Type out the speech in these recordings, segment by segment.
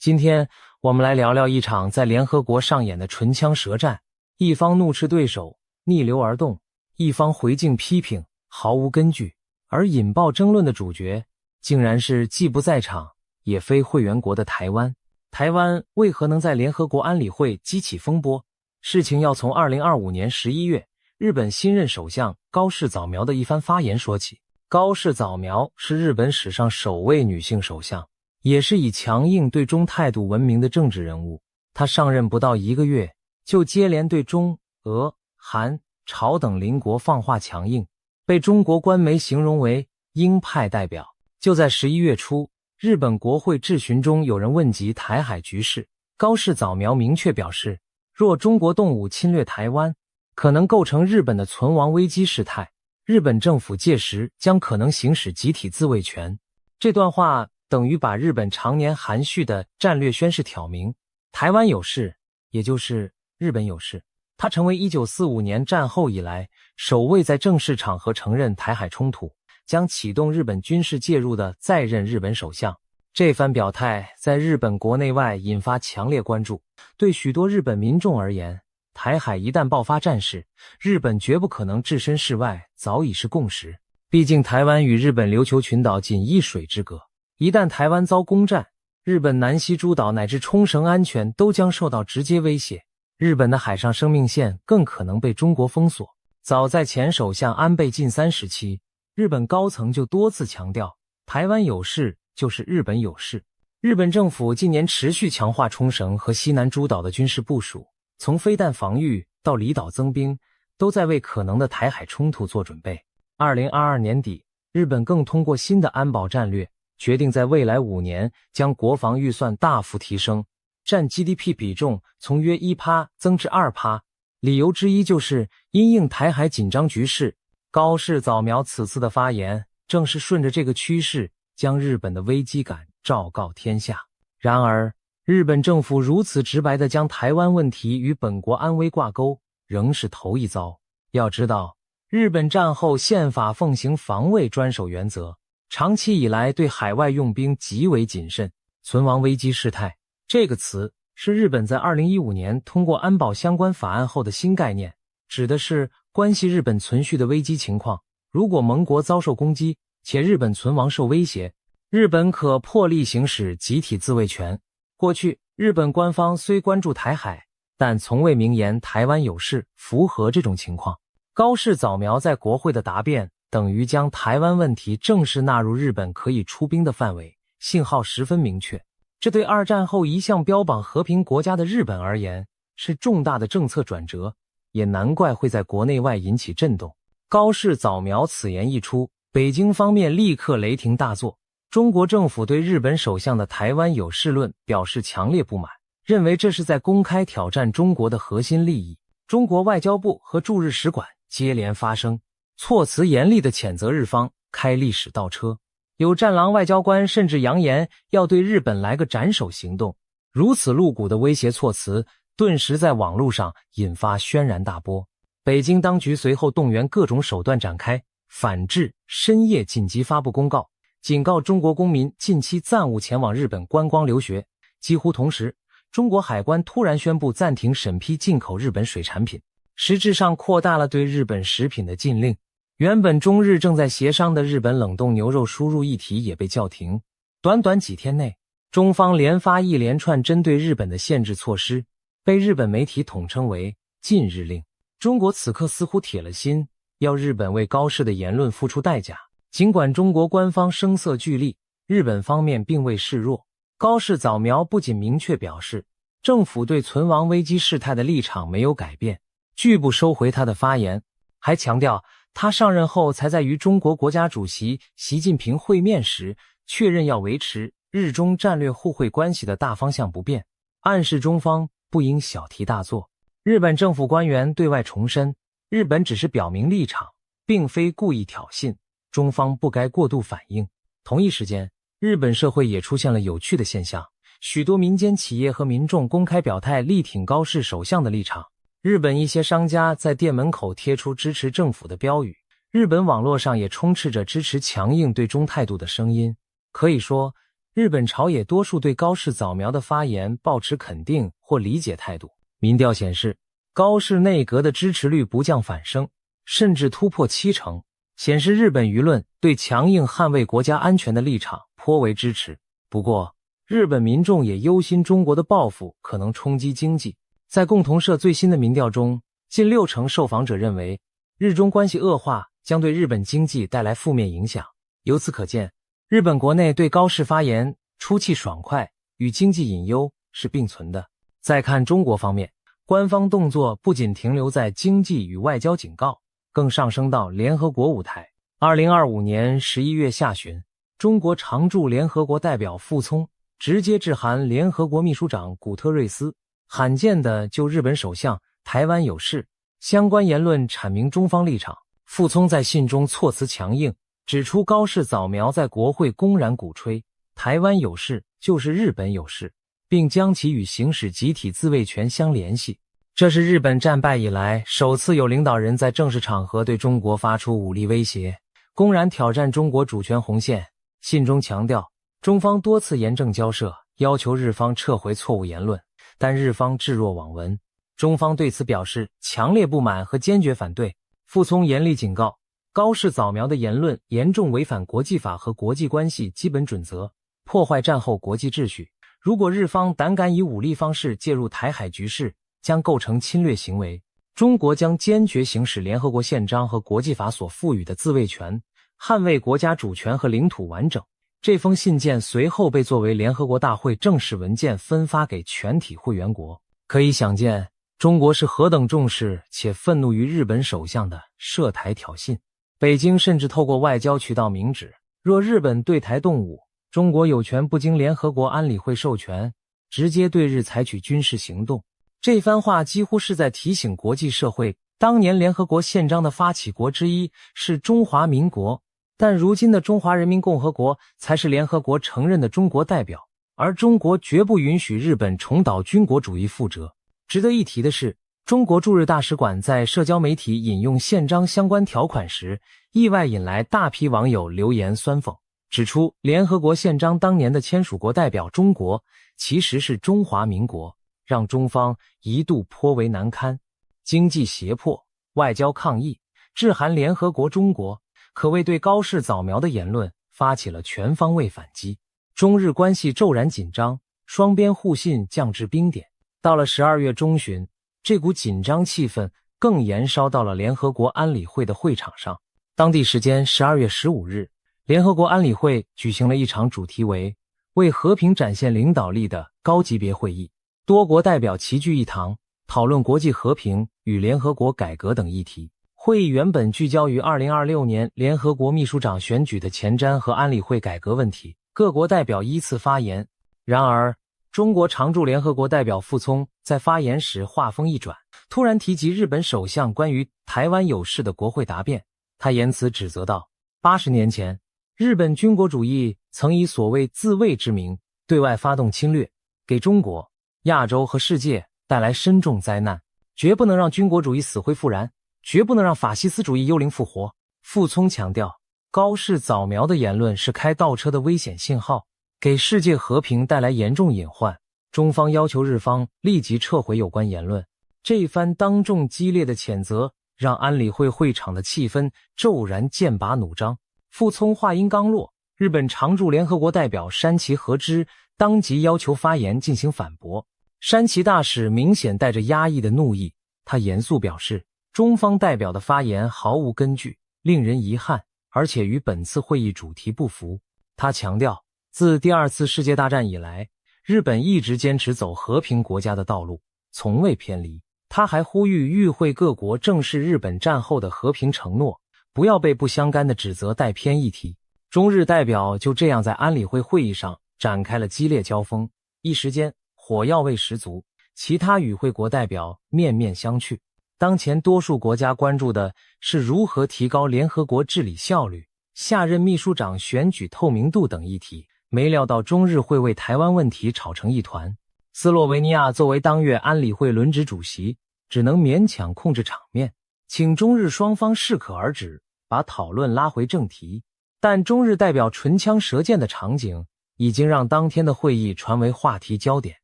今天我们来聊聊一场在联合国上演的唇枪舌战，一方怒斥对手，逆流而动，一方回敬批评，毫无根据，而引爆争论的主角竟然是既不在场也非会员国的台湾。台湾为何能在联合国安理会激起风波？事情要从2025年11月日本新任首相高市早苗的一番发言说起。高市早苗是日本史上首位女性首相，也是以强硬对中态度闻名的政治人物。她上任不到1个月，就接连对中、俄、韩、朝等邻国放话强硬，被中国官媒形容为鹰派代表。就在11月初，日本国会质询中有人问及台海局势，高市早苗明确表示，若中国动武侵略台湾，可能构成日本的存亡危机事态，日本政府届时将可能行使集体自卫权。这段话等于把日本常年含蓄的战略宣示挑明，台湾有事，也就是日本有事。他成为1945年战后以来首位在正式场合承认台海冲突，将启动日本军事介入的在任日本首相。这番表态在日本国内外引发强烈关注。对许多日本民众而言，台海一旦爆发战事，日本绝不可能置身事外，早已是共识。毕竟台湾与日本琉球群岛仅一水之隔，一旦台湾遭攻占，日本南西诸岛乃至冲绳安全都将受到直接威胁，日本的海上生命线更可能被中国封锁。早在前首相安倍晋三时期，日本高层就多次强调，台湾有事就是日本有事。日本政府近年持续强化冲绳和西南诸岛的军事部署，从飞弹防御到离岛增兵，都在为可能的台海冲突做准备。2022年底，日本更通过新的安保战略，决定在未来5年将国防预算大幅提升，占 GDP 比重从约 1% 增至 2%。理由之一就是因应台海紧张局势。高市早苗此次的发言正是顺着这个趋势，将日本的危机感昭告天下。然而，日本政府如此直白地将台湾问题与本国安危挂钩，仍是头一遭。要知道，日本战后宪法奉行防卫专守原则，长期以来对海外用兵极为谨慎。存亡危机事态这个词是日本在2015年通过安保相关法案后的新概念，指的是关系日本存续的危机情况。如果盟国遭受攻击，且日本存亡受威胁，日本可破例行使集体自卫权。过去，日本官方虽关注台海，但从未明言台湾有事符合这种情况。高市早苗在国会的答辩，等于将台湾问题正式纳入日本可以出兵的范围，信号十分明确。这对二战后一向标榜和平国家的日本而言，是重大的政策转折，也难怪会在国内外引起震动。高市早苗此言一出，北京方面立刻雷霆大作。中国政府对日本首相的台湾有事论表示强烈不满，认为这是在公开挑战中国的核心利益。中国外交部和驻日使馆接连发声，措辞严厉地谴责日方开历史倒车。有战狼外交官甚至扬言要对日本来个斩首行动。如此露骨的威胁措辞，顿时在网络上引发轩然大波。北京当局随后动员各种手段展开反制，深夜紧急发布公告，警告中国公民近期暂勿前往日本观光留学。几乎同时，中国海关突然宣布暂停审批进口日本水产品，实质上扩大了对日本食品的禁令。原本中日正在协商的日本冷冻牛肉输入议题也被叫停。短短几天内，中方连发一连串针对日本的限制措施，被日本媒体统称为禁日令。中国此刻似乎铁了心要日本为高市的言论付出代价。尽管中国官方声色俱厉，日本方面并未示弱。高市早苗不仅明确表示，政府对存亡危机事态的立场没有改变，拒不收回他的发言，还强调他上任后才在与中国国家主席习近平会面时确认要维持日中战略互惠关系的大方向不变，暗示中方不应小题大做。日本政府官员对外重申，日本只是表明立场，并非故意挑衅，中方不该过度反应。同一时间，日本社会也出现了有趣的现象，许多民间企业和民众公开表态力挺高市首相的立场。日本一些商家在店门口贴出支持政府的标语，日本网络上也充斥着支持强硬对中态度的声音。可以说，日本朝野多数对高市早苗的发言抱持肯定或理解态度。民调显示，高市内阁的支持率不降反升，甚至突破70%，显示日本舆论对强硬捍卫国家安全的立场颇为支持。不过，日本民众也忧心中国的报复可能冲击经济。在共同社最新的民调中，近60%受访者认为，日中关系恶化将对日本经济带来负面影响。由此可见，日本国内对高市发言出气爽快与经济隐忧是并存的。再看中国方面，官方动作不仅停留在经济与外交警告，更上升到联合国舞台。2025年11月下旬，中国常驻联合国代表傅聪直接致函联合国秘书长古特瑞斯，罕见地就日本首相台湾有事相关言论阐明中方立场。傅聪在信中措辞强硬，指出高市早苗在国会公然鼓吹台湾有事就是日本有事，并将其与行使集体自卫权相联系。这是日本战败以来首次有领导人在正式场合对中国发出武力威胁，公然挑战中国主权红线。信中强调，中方多次严正交涉，要求日方撤回错误言论，但日方置若罔闻。中方对此表示强烈不满和坚决反对。傅聪严厉警告，高市早苗的言论严重违反国际法和国际关系基本准则，破坏战后国际秩序。如果日方胆敢以武力方式介入台海局势，将构成侵略行为。中国将坚决行使联合国宪章和国际法所赋予的自卫权，捍卫国家主权和领土完整。这封信件随后被作为联合国大会正式文件分发给全体会员国。可以想见，中国是何等重视且愤怒于日本首相的涉台挑衅。北京甚至透过外交渠道明指，若日本对台动武，中国有权不经联合国安理会授权，直接对日采取军事行动。这番话几乎是在提醒国际社会，当年联合国宪章的发起国之一是中华民国，但如今的中华人民共和国才是联合国承认的中国代表，而中国绝不允许日本重蹈军国主义覆辙。值得一提的是，中国驻日大使馆在社交媒体引用宪章相关条款时，意外引来大批网友留言酸讽，指出联合国宪章当年的签署国代表中国其实是中华民国，让中方一度颇为难堪。经济胁迫、外交抗议、致函联合国中国，可谓对高市早苗的言论发起了全方位反击。中日关系骤然紧张，双边互信降至冰点。到了12月中旬，这股紧张气氛更延烧到了联合国安理会的会场上。当地时间12月15日，联合国安理会举行了一场主题为“为和平展现领导力”的高级别会议，多国代表齐聚一堂，讨论国际和平与联合国改革等议题。会议原本聚焦于2026年联合国秘书长选举的前瞻和安理会改革问题，各国代表依次发言。然而，中国常驻联合国代表傅聪在发言时话锋一转，突然提及日本首相关于台湾有事的国会答辩。他言辞指责道，80年前，日本军国主义曾以所谓自卫之名对外发动侵略，给中国、亚洲和世界带来深重灾难，绝不能让军国主义死灰复燃，绝不能让法西斯主义幽灵复活。傅聪强调，高市早苗的言论是开倒车的危险信号，给世界和平带来严重隐患。中方要求日方立即撤回有关言论。这一番当众激烈的谴责让安理会会场的气氛骤然剑拔弩张。傅聪话音刚落，日本常驻联合国代表山崎和之当即要求发言进行反驳。山崎大使明显带着压抑的怒意，他严肃表示，中方代表的发言毫无根据，令人遗憾，而且与本次会议主题不符。他强调，自第二次世界大战以来，日本一直坚持走和平国家的道路，从未偏离。他还呼吁与会各国正视日本战后的和平承诺，不要被不相干的指责带偏议题。中日代表就这样在安理会会议上展开了激烈交锋，一时间火药味十足，其他与会国代表面面相觑。当前多数国家关注的是如何提高联合国治理效率、下任秘书长选举透明度等议题，没料到中日会为台湾问题吵成一团。斯洛维尼亚作为当月安理会轮值主席，只能勉强控制场面，请中日双方适可而止，把讨论拉回正题。但中日代表唇枪舌剑的场景已经让当天的会议传为话题焦点。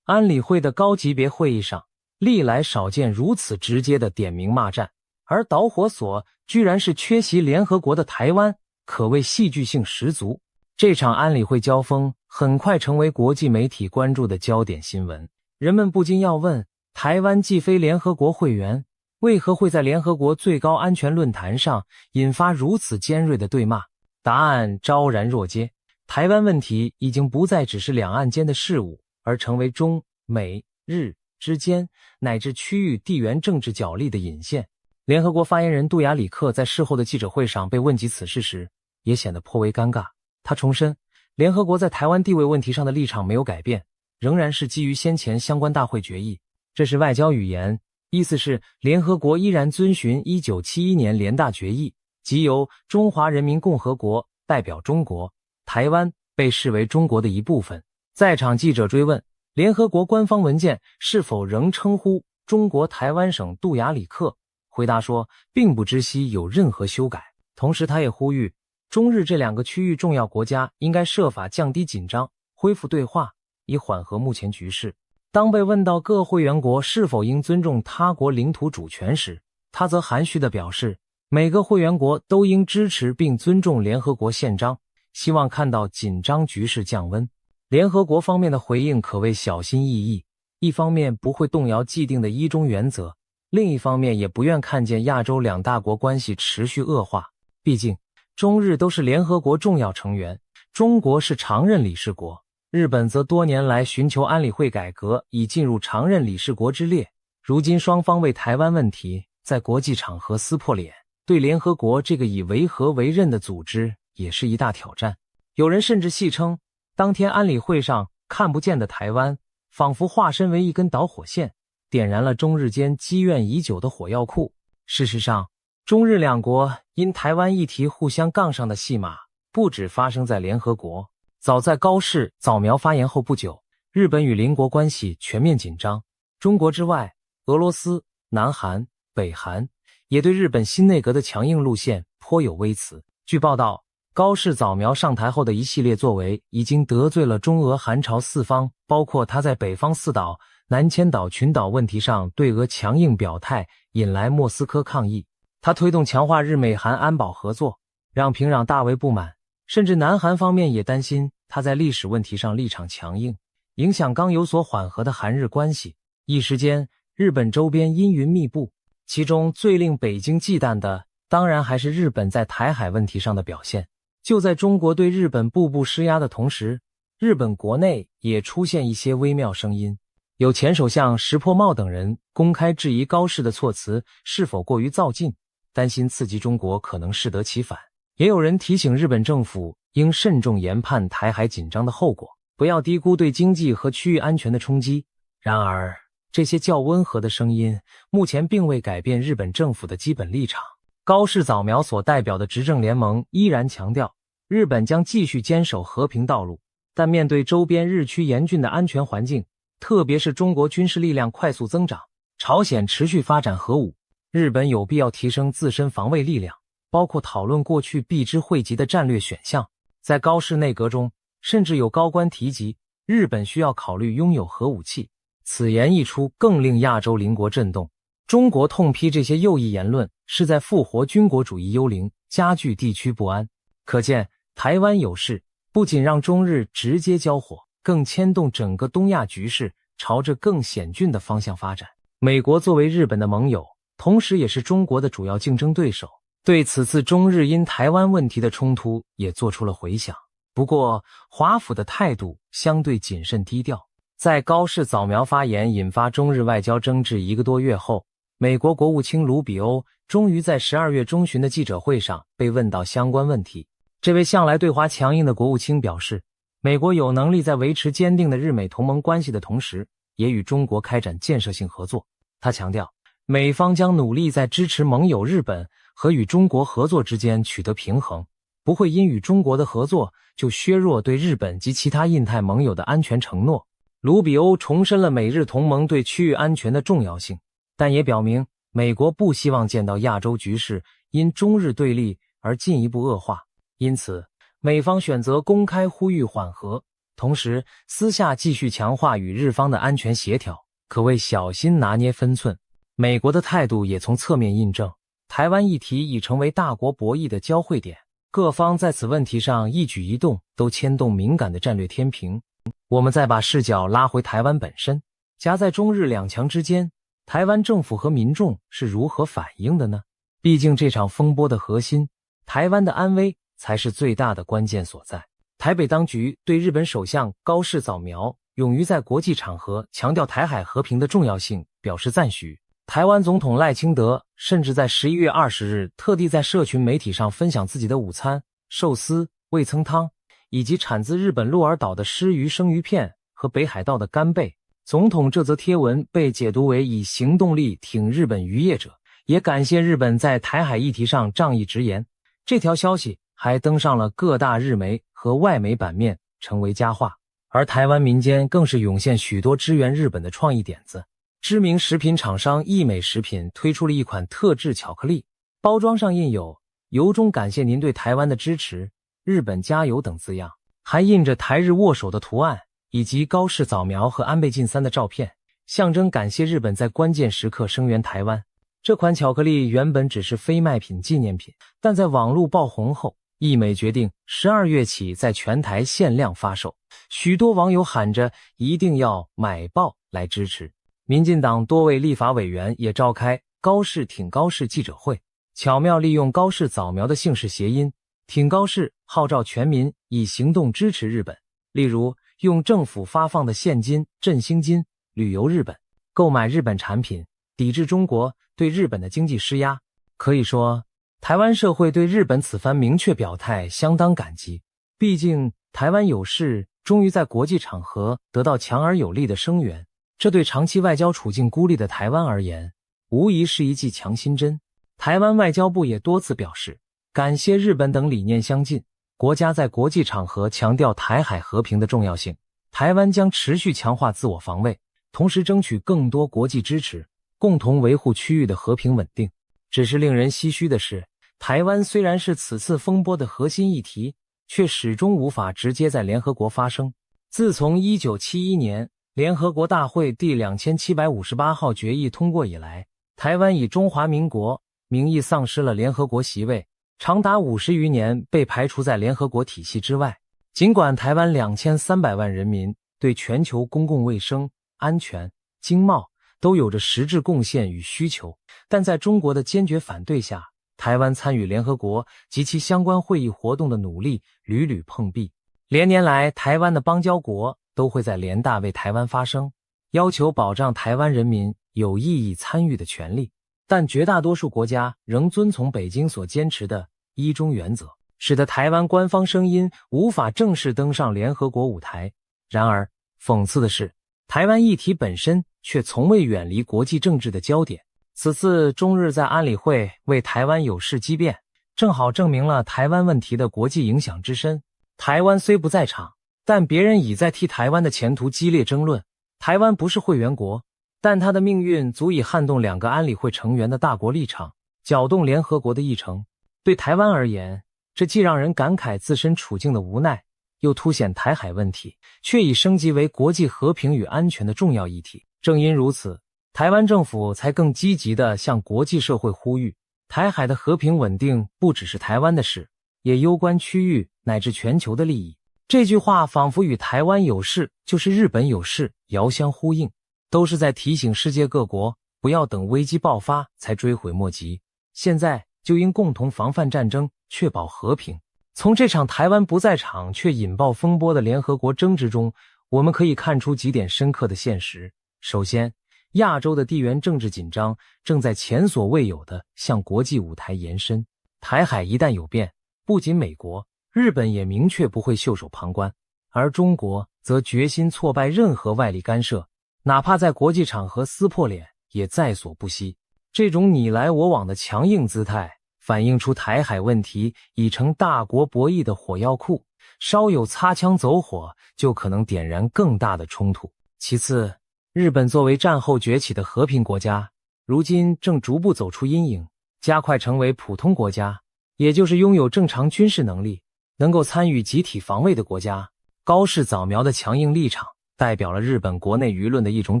安理会的高级别会议上，历来少见如此直接的点名骂战，而导火索居然是缺席联合国的台湾，可谓戏剧性十足。这场安理会交锋很快成为国际媒体关注的焦点新闻。人们不禁要问，台湾既非联合国会员，为何会在联合国最高安全论坛上引发如此尖锐的对骂？答案昭然若揭，台湾问题已经不再只是两岸间的事务，而成为中美日之间乃至区域地缘政治角力的引线。联合国发言人杜亚里克在事后的记者会上被问及此事时，也显得颇为尴尬。他重申，联合国在台湾地位问题上的立场没有改变，仍然是基于先前相关大会决议，这是外交语言，意思是联合国依然遵循1971年联大决议，即由中华人民共和国代表中国，台湾被视为中国的一部分。在场记者追问联合国官方文件是否仍称呼中国台湾省杜亚里克，回答说并不知悉有任何修改。同时他也呼吁中日这两个区域重要国家应该设法降低紧张，恢复对话，以缓和目前局势。当被问到各会员国是否应尊重他国领土主权时，他则含蓄地表示，每个会员国都应支持并尊重联合国宪章，希望看到紧张局势降温。联合国方面的回应可谓小心翼翼，一方面不会动摇既定的一中原则，另一方面也不愿看见亚洲两大国关系持续恶化。毕竟中日都是联合国重要成员，中国是常任理事国，日本则多年来寻求安理会改革，已进入常任理事国之列。如今双方为台湾问题在国际场合撕破脸，对联合国这个以维和为任的组织也是一大挑战。有人甚至戏称，当天安理会上看不见的台湾仿佛化身为一根导火线，点燃了中日间积怨已久的火药库。事实上，中日两国因台湾议题互相杠上的戏码不只发生在联合国。早在高市早苗发言后不久，日本与邻国关系全面紧张，中国之外，俄罗斯、南韩、北韩也对日本新内阁的强硬路线颇有微词。据报道，高市早苗上台后的一系列作为已经得罪了中俄韩朝四方，包括他在北方四岛、南千岛群岛问题上对俄强硬表态，引来莫斯科抗议。他推动强化日美韩安保合作，让平壤大为不满，甚至南韩方面也担心他在历史问题上立场强硬，影响刚有所缓和的韩日关系。一时间，日本周边阴云密布，其中最令北京忌惮的，当然还是日本在台海问题上的表现。就在中国对日本步步施压的同时，日本国内也出现一些微妙声音。有前首相石破茂等人公开质疑高市的措辞是否过于躁进，担心刺激中国可能适得其反。也有人提醒日本政府应慎重研判台海紧张的后果，不要低估对经济和区域安全的冲击。然而，这些较温和的声音目前并未改变日本政府的基本立场。高市早苗所代表的执政联盟依然强调，日本将继续坚守和平道路，但面对周边日趋严峻的安全环境，特别是中国军事力量快速增长，朝鲜持续发展核武，日本有必要提升自身防卫力量，包括讨论过去避之讳疾的战略选项。在高市内阁中，甚至有高官提及日本需要考虑拥有核武器。此言一出，更令亚洲邻国震动。中国痛批这些右翼言论是在复活军国主义幽灵，加剧地区不安。可见台湾有事不仅让中日直接交火，更牵动整个东亚局势朝着更险峻的方向发展。美国作为日本的盟友，同时也是中国的主要竞争对手，对此次中日因台湾问题的冲突也做出了回响。不过华府的态度相对谨慎低调。在高市早苗发言引发中日外交争执1个多月后，美国国务卿卢比欧终于在12月中旬的记者会上被问到相关问题。这位向来对华强硬的国务卿表示，美国有能力在维持坚定的日美同盟关系的同时，也与中国开展建设性合作。他强调，美方将努力在支持盟友日本和与中国合作之间取得平衡，不会因与中国的合作就削弱对日本及其他印太盟友的安全承诺。卢比欧重申了美日同盟对区域安全的重要性，但也表明美国不希望见到亚洲局势因中日对立而进一步恶化。因此，美方选择公开呼吁缓和，同时私下继续强化与日方的安全协调，可谓小心拿捏分寸。美国的态度也从侧面印证，台湾议题已成为大国博弈的交汇点，各方在此问题上一举一动都牵动敏感的战略天平。我们再把视角拉回台湾本身，夹在中日两强之间，台湾政府和民众是如何反应的呢？毕竟这场风波的核心，台湾的安危才是最大的关键所在。台北当局对日本首相高市早苗勇于在国际场合强调台海和平的重要性表示赞许。台湾总统赖清德甚至在11月20日特地在社群媒体上分享自己的午餐、寿司、味噌汤，以及产自日本鹿儿岛的狮鱼生鱼片和北海道的干贝。总统这则贴文被解读为以行动力挺日本渔业者，也感谢日本在台海议题上仗义直言。这条消息还登上了各大日媒和外媒版面，成为佳话。而台湾民间更是涌现许多支援日本的创意点子。知名食品厂商益美食品推出了一款特制巧克力，包装上印有由衷感谢您对台湾的支持，日本加油等字样，还印着台日握手的图案，以及高市早苗和安倍晋三的照片，象征感谢日本在关键时刻声援台湾。这款巧克力原本只是非卖品纪念品，但在网络爆红后，益美决定12月起在全台限量发售，许多网友喊着一定要买爆来支持。民进党多位立法委员也召开高市挺高市记者会，巧妙利用高市早苗的姓氏谐音挺高市，号召全民以行动支持日本，例如用政府发放的现金、振兴金旅游日本，购买日本产品，抵制中国对日本的经济施压。可以说，台湾社会对日本此番明确表态相当感激，毕竟台湾有事终于在国际场合得到强而有力的声援，这对长期外交处境孤立的台湾而言，无疑是一剂强心针。台湾外交部也多次表示，感谢日本等理念相近，国家在国际场合强调台海和平的重要性，台湾将持续强化自我防卫，同时争取更多国际支持，共同维护区域的和平稳定。只是令人唏嘘的是，台湾虽然是此次风波的核心议题，却始终无法直接在联合国发声。自从1971年联合国大会第2758号决议通过以来，台湾以中华民国名义丧失了联合国席位，长达50余年被排除在联合国体系之外。尽管台湾2300万人民对全球公共卫生、安全、经贸都有着实质贡献与需求，但在中国的坚决反对下，台湾参与联合国及其相关会议活动的努力屡屡碰壁。连年来，台湾的邦交国都会在联大为台湾发声，要求保障台湾人民有意义参与的权利，但绝大多数国家仍遵从北京所坚持的一中原则，使得台湾官方声音无法正式登上联合国舞台。然而，讽刺的是，台湾议题本身却从未远离国际政治的焦点。此次中日在安理会为台湾有事激辩，正好证明了台湾问题的国际影响之深。台湾虽不在场，但别人已在替台湾的前途激烈争论。台湾不是会员国，但它的命运足以撼动2个安理会成员的大国立场，搅动联合国的议程。对台湾而言，这既让人感慨自身处境的无奈，又凸显台海问题却已升级为国际和平与安全的重要议题。正因如此，台湾政府才更积极地向国际社会呼吁，台海的和平稳定不只是台湾的事，也攸关区域乃至全球的利益。这句话仿佛与台湾有事就是日本有事遥相呼应，都是在提醒世界各国不要等危机爆发才追悔莫及，现在就应共同防范战争，确保和平。从这场台湾不在场却引爆风波的联合国争执中，我们可以看出几点深刻的现实。首先，亚洲的地缘政治紧张正在前所未有地向国际舞台延伸。台海一旦有变，不仅美国、日本也明确不会袖手旁观，而中国则决心挫败任何外力干涉，哪怕在国际场合撕破脸也在所不惜。这种你来我往的强硬姿态，反映出台海问题已成大国博弈的火药库，稍有擦枪走火就可能点燃更大的冲突。其次，日本作为战后崛起的和平国家，如今正逐步走出阴影，加快成为普通国家，也就是拥有正常军事能力，能够参与集体防卫的国家。高市早苗的强硬立场代表了日本国内舆论的一种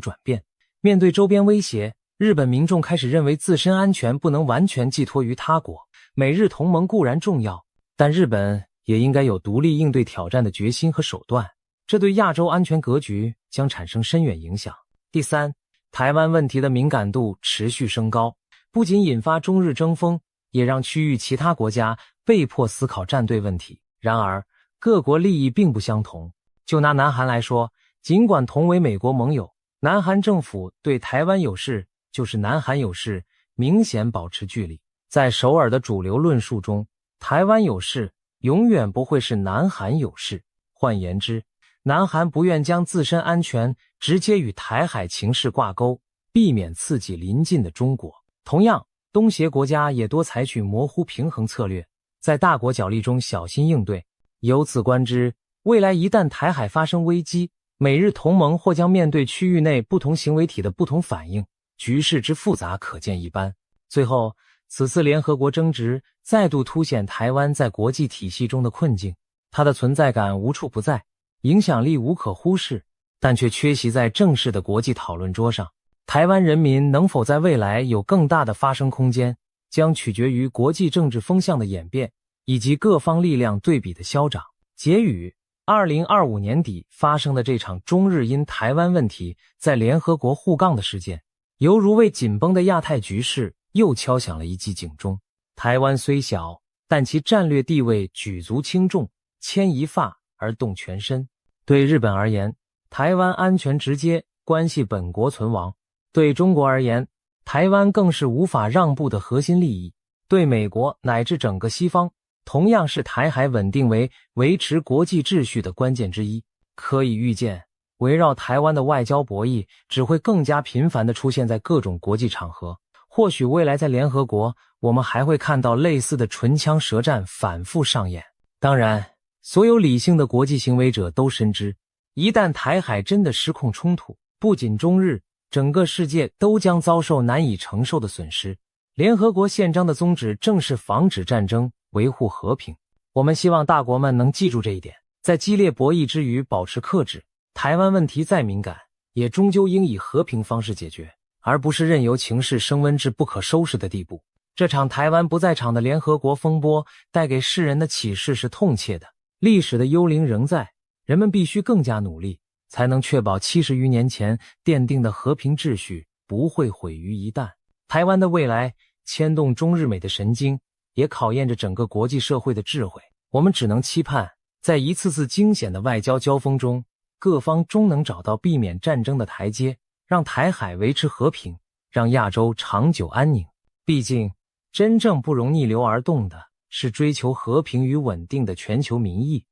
转变。面对周边威胁，日本民众开始认为自身安全不能完全寄托于他国。美日同盟固然重要，但日本也应该有独立应对挑战的决心和手段，这对亚洲安全格局将产生深远影响。第三，台湾问题的敏感度持续升高，不仅引发中日争锋，也让区域其他国家被迫思考站队问题。然而，各国利益并不相同。就拿南韩来说，尽管同为美国盟友，南韩政府对台湾有事就是南韩有事明显保持距离。在首尔的主流论述中，台湾有事永远不会是南韩有事。换言之，南韩不愿将自身安全直接与台海情势挂钩，避免刺激邻近的中国。同样，东协国家也多采取模糊平衡策略，在大国角力中小心应对。由此观之，未来一旦台海发生危机，美日同盟或将面对区域内不同行为体的不同反应，局势之复杂可见一斑。最后，此次联合国争执再度凸显台湾在国际体系中的困境，它的存在感无处不在，影响力无可忽视，但却缺席在正式的国际讨论桌上。台湾人民能否在未来有更大的发声空间，将取决于国际政治风向的演变，以及各方力量对比的消长。结语：2025年底发生的这场中日因台湾问题在联合国互杠的事件，犹如为紧绷的亚太局势又敲响了一记警钟。台湾虽小，但其战略地位举足轻重，牵一发而动全身。对日本而言，台湾安全直接关系本国存亡；对中国而言，台湾更是无法让步的核心利益；对美国乃至整个西方，同样是台海稳定为维持国际秩序的关键之一。可以预见，围绕台湾的外交博弈只会更加频繁地出现在各种国际场合。或许未来在联合国，我们还会看到类似的唇枪舌战反复上演。当然，所有理性的国际行为者都深知，一旦台海真的失控冲突，不仅中日，整个世界都将遭受难以承受的损失。联合国宪章的宗旨正是防止战争，维护和平。我们希望大国们能记住这一点，在激烈博弈之余保持克制。台湾问题再敏感，也终究应以和平方式解决，而不是任由情势升温至不可收拾的地步。这场台湾不在场的联合国风波带给世人的启示是痛切的，历史的幽灵仍在，人们必须更加努力，才能确保70余年前奠定的和平秩序不会毁于一旦。台湾的未来牵动中日美的神经，也考验着整个国际社会的智慧。我们只能期盼，在一次次惊险的外交交锋中，各方终能找到避免战争的台阶，让台海维持和平，让亚洲长久安宁。毕竟，真正不容逆流而动的是追求和平与稳定的全球民意。